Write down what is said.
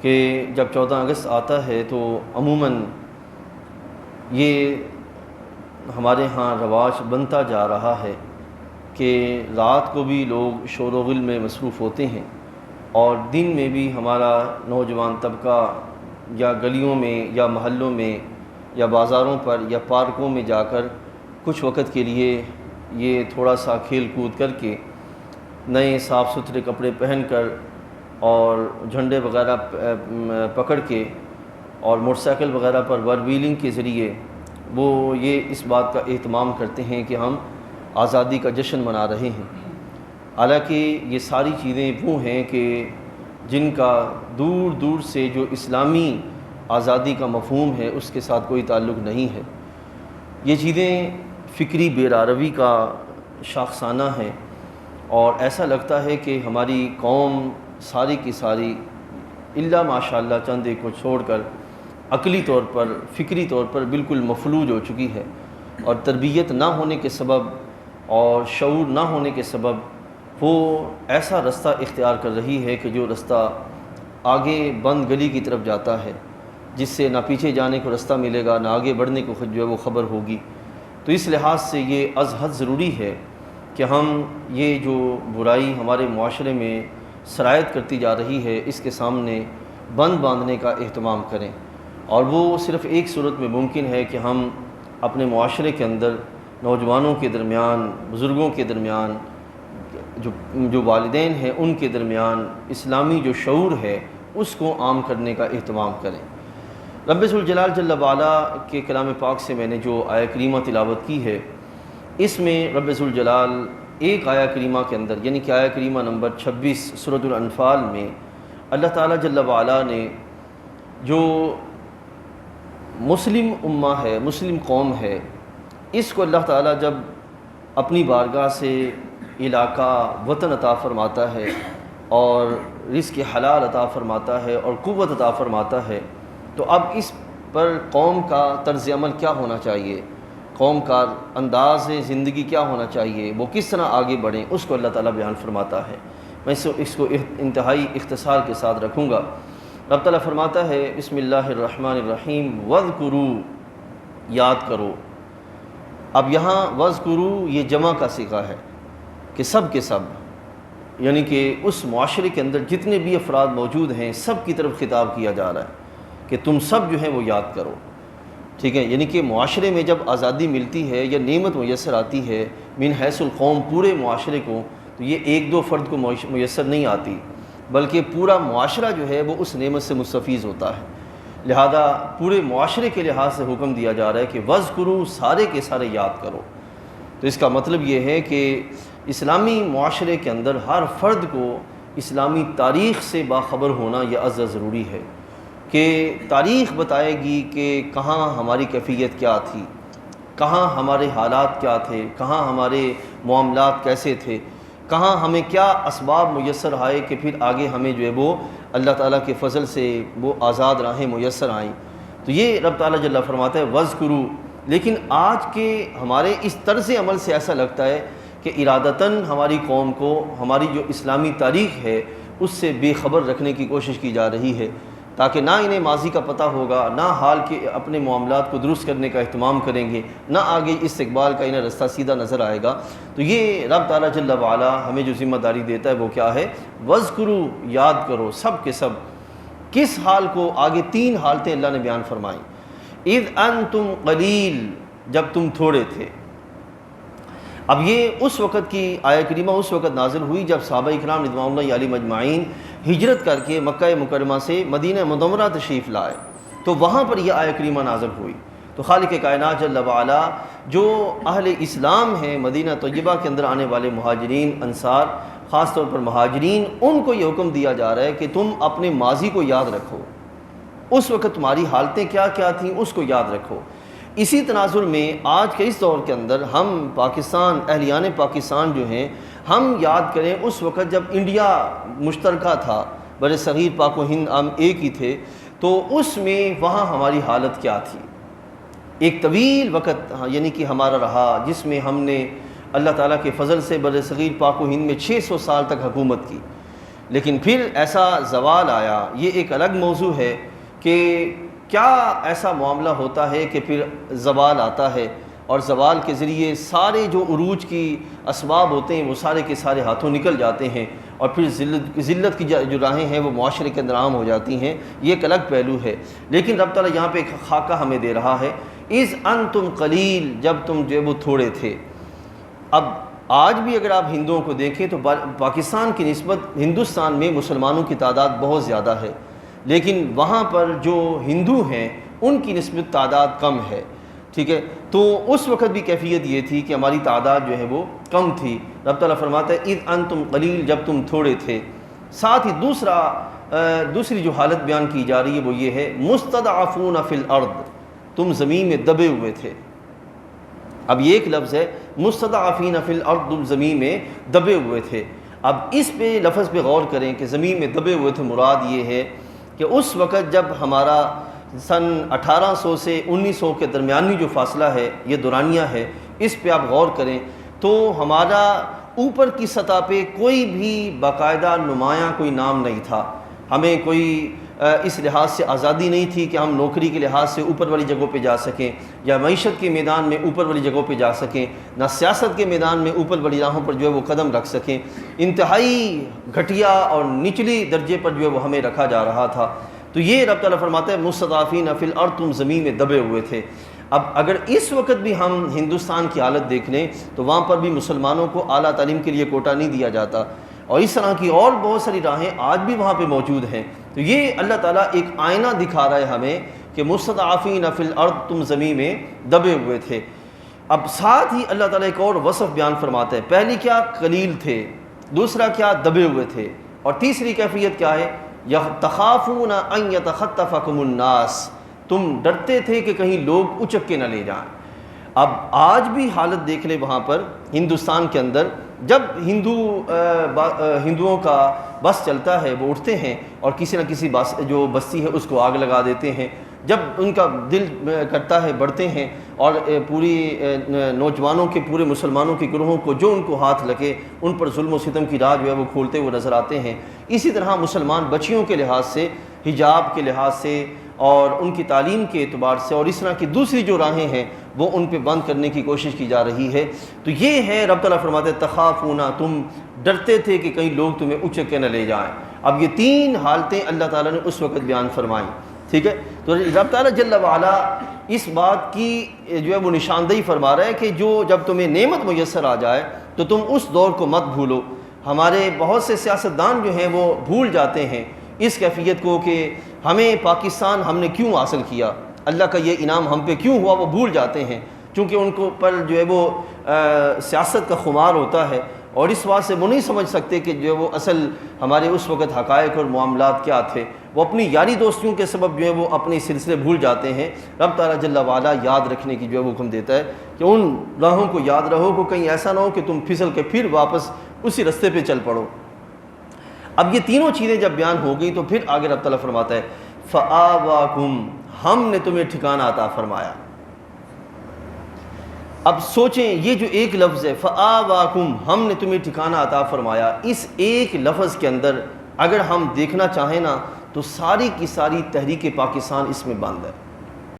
کہ جب 14 اگست آتا ہے تو عموماً یہ ہمارے ہاں رواج بنتا جا رہا ہے کہ رات کو بھی لوگ شور و غل میں مصروف ہوتے ہیں، اور دن میں بھی ہمارا نوجوان طبقہ یا گلیوں میں یا محلوں میں یا بازاروں پر یا پارکوں میں جا کر کچھ وقت کے لیے یہ تھوڑا سا کھیل کود کر کے نئے صاف ستھرے کپڑے پہن کر اور جھنڈے وغیرہ پکڑ کے اور موٹر سائیکل وغیرہ پر ور ویلنگ کے ذریعے وہ یہ اس بات کا اہتمام کرتے ہیں کہ ہم آزادی کا جشن منا رہے ہیں۔ حالانکہ یہ ساری چیزیں وہ ہیں کہ جن کا دور دور سے جو اسلامی آزادی کا مفہوم ہے اس کے ساتھ کوئی تعلق نہیں ہے۔ یہ چیزیں فکری بیراروی کا شاخسانہ ہیں، اور ایسا لگتا ہے کہ ہماری قوم ساری کی ساری الا ماشاءاللہ چند ایک کو چھوڑ کر عقلی طور پر فکری طور پر بالکل مفلوج ہو چکی ہے، اور تربیت نہ ہونے کے سبب اور شعور نہ ہونے کے سبب وہ ایسا رستہ اختیار کر رہی ہے کہ جو رستہ آگے بند گلی کی طرف جاتا ہے، جس سے نہ پیچھے جانے کو رستہ ملے گا نہ آگے بڑھنے کو جو ہے وہ خبر ہوگی۔ تو اس لحاظ سے یہ از حد ضروری ہے کہ ہم یہ جو برائی ہمارے معاشرے میں سرایت کرتی جا رہی ہے اس کے سامنے بند باندھنے کا اہتمام کریں، اور وہ صرف ایک صورت میں ممکن ہے کہ ہم اپنے معاشرے کے اندر نوجوانوں کے درمیان، بزرگوں کے درمیان، جو والدین ہیں ان کے درمیان اسلامی جو شعور ہے اس کو عام کرنے کا اہتمام کریں۔ رب ذوالجلال جل وعلا کے کلام پاک سے میں نے جو آیہ کریمہ تلاوت کی ہے، اس میں رب ذوالجلال ایک آیہ کریمہ کے اندر یعنی کہ آیہ کریمہ نمبر 26 سورۃ الانفال میں اللہ تعالیٰ جل وعلا نے جو مسلم امہ ہے، مسلم قوم ہے، اس کو اللہ تعالیٰ جب اپنی بارگاہ سے علاقہ وطن عطا فرماتا ہے اور رزق حلال عطا فرماتا ہے اور قوت عطا فرماتا ہے، تو اب اس پر قوم کا طرز عمل کیا ہونا چاہیے، قوم کا انداز زندگی کیا ہونا چاہیے، وہ کس طرح آگے بڑھیں، اس کو اللہ تعالیٰ بیان فرماتا ہے۔ میں اس کو انتہائی اختصار کے ساتھ رکھوں گا۔ رب تعالیٰ فرماتا ہے بسم اللہ الرحمن الرحیم وَاذْكُرُوا، یاد کرو۔ اب یہاں وَاذْكُرُوا یہ جمع کا صیغہ ہے کہ سب کے سب، یعنی کہ اس معاشرے کے اندر جتنے بھی افراد موجود ہیں سب کی طرف خطاب کیا جا رہا ہے کہ تم سب جو ہیں وہ یاد کرو، ٹھیک ہے۔ یعنی کہ معاشرے میں جب آزادی ملتی ہے یا نعمت میسر آتی ہے من حیث القوم پورے معاشرے کو، تو یہ ایک دو فرد کو میسر نہیں آتی، بلکہ پورا معاشرہ جو ہے وہ اس نعمت سے مستفیض ہوتا ہے۔ لہذا پورے معاشرے کے لحاظ سے حکم دیا جا رہا ہے کہ وَاذْكُرُوا، سارے کے سارے یاد کرو۔ تو اس کا مطلب یہ ہے کہ اسلامی معاشرے کے اندر ہر فرد کو اسلامی تاریخ سے باخبر ہونا یہ ازحد ضروری ہے کہ تاریخ بتائے گی کہ کہاں ہماری کیفیت کیا تھی، کہاں ہمارے حالات کیا تھے، کہاں ہمارے معاملات کیسے تھے، کہاں ہمیں کیا اسباب میسر آئے کہ پھر آگے ہمیں جو ہے وہ اللہ تعالیٰ کے فضل سے وہ آزاد راہیں میسر آئیں۔ تو یہ رب تعالیٰ جل فرماتا ہے وَاذْكُرُوا۔ لیکن آج کے ہمارے اس طرز عمل سے ایسا لگتا ہے کہ ارادتاً ہماری قوم کو ہماری جو اسلامی تاریخ ہے اس سے بے خبر رکھنے کی کوشش کی جا رہی ہے، تاکہ نہ انہیں ماضی کا پتہ ہوگا، نہ حال کے اپنے معاملات کو درست کرنے کا اہتمام کریں گے، نہ آگے استقبال کا انہیں رستہ سیدھا نظر آئے گا۔ تو یہ رب تعالیٰ جل وعلا ہمیں جو ذمہ داری دیتا ہے وہ کیا ہے؟ وَاذْكُرُوا، یاد کرو سب کے سب۔ کس حال کو؟ آگے تین حالتیں اللہ نے بیان فرمائیں۔ اذ انتم قلیل، جب تم تھوڑے تھے۔ اب یہ اس وقت کی آیہ کریمہ اس وقت نازل ہوئی جب صحابہ اکرام رضوان اللہ علیہم اجمعین ہجرت کر کے مکہ مکرمہ سے مدینہ منورہ تشریف لائے، تو وہاں پر یہ آیہ کریمہ نازل ہوئی۔ تو خالق کائنات جل وعلا جو اہل اسلام ہیں مدینہ طیبہ کے اندر آنے والے مہاجرین انصار، خاص طور پر مہاجرین، ان کو یہ حکم دیا جا رہا ہے کہ تم اپنے ماضی کو یاد رکھو، اس وقت تمہاری حالتیں کیا کیا تھیں اس کو یاد رکھو۔ اسی تناظر میں آج کے اس دور کے اندر ہم پاکستان، اہلیان پاکستان جو ہیں، ہم یاد کریں اس وقت جب انڈیا مشترکہ تھا، بر صغیر پاک و ہند ہم ایک ہی تھے، تو اس میں وہاں ہماری حالت کیا تھی۔ ایک طویل وقت یعنی کہ ہمارا رہا جس میں ہم نے اللہ تعالیٰ کے فضل سے بر صغیر پاک و ہند میں 600 سال تک حکومت کی، لیکن پھر ایسا زوال آیا. یہ ایک الگ موضوع ہے کہ کیا ایسا معاملہ ہوتا ہے کہ پھر زوال آتا ہے اور زوال کے ذریعے سارے جو عروج کی اسباب ہوتے ہیں وہ سارے کے سارے ہاتھوں نکل جاتے ہیں اور پھر ذلت کی جو راہیں ہیں وہ معاشرے کے اندر عام ہو جاتی ہیں. یہ ایک الگ پہلو ہے. لیکن رب تعالیٰ یہاں پہ ایک خاکہ ہمیں دے رہا ہے. اذ انتم قلیل، جب تم جو وہ تھوڑے تھے. اب آج بھی اگر آپ ہندوؤں کو دیکھیں تو پاکستان کی نسبت ہندوستان میں مسلمانوں کی تعداد بہت زیادہ ہے، لیکن وہاں پر جو ہندو ہیں ان کی نسبت تعداد کم ہے. ٹھیک ہے، تو اس وقت بھی کیفیت یہ تھی کہ ہماری تعداد جو ہے وہ کم تھی. رب تعالیٰ فرماتا ہے اذ انتم قلیل، جب تم تھوڑے تھے. ساتھ ہی دوسری جو حالت بیان کی جا رہی ہے وہ یہ ہے مستضعفون فی الارض، تم زمین میں دبے ہوئے تھے. اب یہ ایک لفظ ہے مستضعفین فی الارض، تم زمین میں دبے ہوئے تھے. اب اس پہ لفظ پہ غور کریں کہ زمین میں دبے ہوئے تھے، مراد یہ ہے کہ اس وقت جب ہمارا سن 1800 سے 1900 کے درمیانی جو فاصلہ ہے یہ دورانیہ ہے، اس پہ آپ غور کریں تو ہمارا اوپر کی سطح پہ کوئی بھی باقاعدہ نمایاں کوئی نام نہیں تھا. ہمیں کوئی اس لحاظ سے آزادی نہیں تھی کہ ہم نوکری کے لحاظ سے اوپر والی جگہوں پہ جا سکیں یا معیشت کے میدان میں اوپر والی جگہوں پہ جا سکیں، نہ سیاست کے میدان میں اوپر والی راہوں پر جو ہے وہ قدم رکھ سکیں. انتہائی گھٹیا اور نچلی درجے پر جو ہے وہ ہمیں رکھا جا رہا تھا. تو یہ رب تعالیٰ فرماتا ہے مستضعفین فی الارض، تم زمین میں دبے ہوئے تھے. اب اگر اس وقت بھی ہم ہندوستان کی حالت دیکھ لیں تو وہاں پر بھی مسلمانوں کو اعلیٰ تعلیم کے لیے کوٹا نہیں دیا جاتا، اور اس طرح کی اور بہت ساری راہیں آج بھی وہاں پہ موجود ہیں. تو یہ اللہ تعالیٰ ایک آئینہ دکھا رہا ہے ہمیں کہ مستضعفین فی الارض، تم زمین میں دبے ہوئے تھے. اب ساتھ ہی اللہ تعالیٰ ایک اور وصف بیان فرماتا ہے. پہلی کیا؟ قلیل تھے. دوسرا کیا؟ دبے ہوئے تھے. اور تیسری کیفیت کیا ہے؟ تخافون ان یتخطفکم الناس، تم ڈرتے تھے کہ کہیں لوگ اچک کے نہ لے جائیں. اب آج بھی حالت دیکھ لیں وہاں پر ہندوستان کے اندر، جب ہندوؤں کا بس چلتا ہے وہ اٹھتے ہیں اور کسی نہ کسی جو بستی ہے اس کو آگ لگا دیتے ہیں. جب ان کا دل کرتا ہے بڑھتے ہیں اور پوری نوجوانوں کے پورے مسلمانوں کے گروہوں کو جو ان کو ہاتھ لگے ان پر ظلم و ستم کی راہ جو ہے وہ کھولتے ہوئے نظر آتے ہیں. اسی طرح مسلمان بچیوں کے لحاظ سے، حجاب کے لحاظ سے اور ان کی تعلیم کے اعتبار سے اور اس طرح کی دوسری جو راہیں ہیں وہ ان پہ بند کرنے کی کوشش کی جا رہی ہے. تو یہ ہے رب تعالیٰ فرماتے ہیں تخافونا، تم ڈرتے تھے کہ کہیں لوگ تمہیں اچک کے نہ لے جائیں. اب یہ تین حالتیں اللہ تعالیٰ نے اس وقت بیان فرمائیں. ٹھیک ہے، تو رب تعالیٰ جل وعلا اس بات کی جو ہے وہ نشاندہی فرما رہا ہے کہ جو جب تمہیں نعمت میسر آ جائے تو تم اس دور کو مت بھولو. ہمارے بہت سے سیاستدان جو ہیں وہ بھول جاتے ہیں اس کیفیت کو کہ ہمیں پاکستان ہم نے کیوں حاصل کیا، اللہ کا یہ انعام ہم پہ کیوں ہوا، وہ بھول جاتے ہیں چونکہ ان کو پر جو ہے وہ سیاست کا خمار ہوتا ہے اور اس بات سے وہ نہیں سمجھ سکتے کہ جو ہے وہ اصل ہمارے اس وقت حقائق اور معاملات کیا تھے. وہ اپنی یاری دوستیوں کے سبب جو ہے وہ اپنے سلسلے بھول جاتے ہیں. رب تعالیٰ جل وعلا یاد رکھنے کی جو ہے وہ حکم دیتا ہے کہ ان راہوں کو یاد رہو کہ کہیں ایسا نہ ہو کہ تم پھسل کے پھر واپس اسی رستے پہ چل پڑو. اب یہ تینوں چیزیں جب بیان ہو گئی تو پھر آگے رب تعالیٰ فرماتا ہے فآواکم، ہم نے تمہیں ٹھکانہ عطا فرمایا. اب سوچیں یہ جو ایک لفظ ہے فآواکم، ہم نے تمہیں ٹھکانہ عطا فرمایا، اس ایک لفظ کے اندر اگر ہم دیکھنا چاہیں نا تو ساری کی ساری تحریک پاکستان اس میں بند ہے.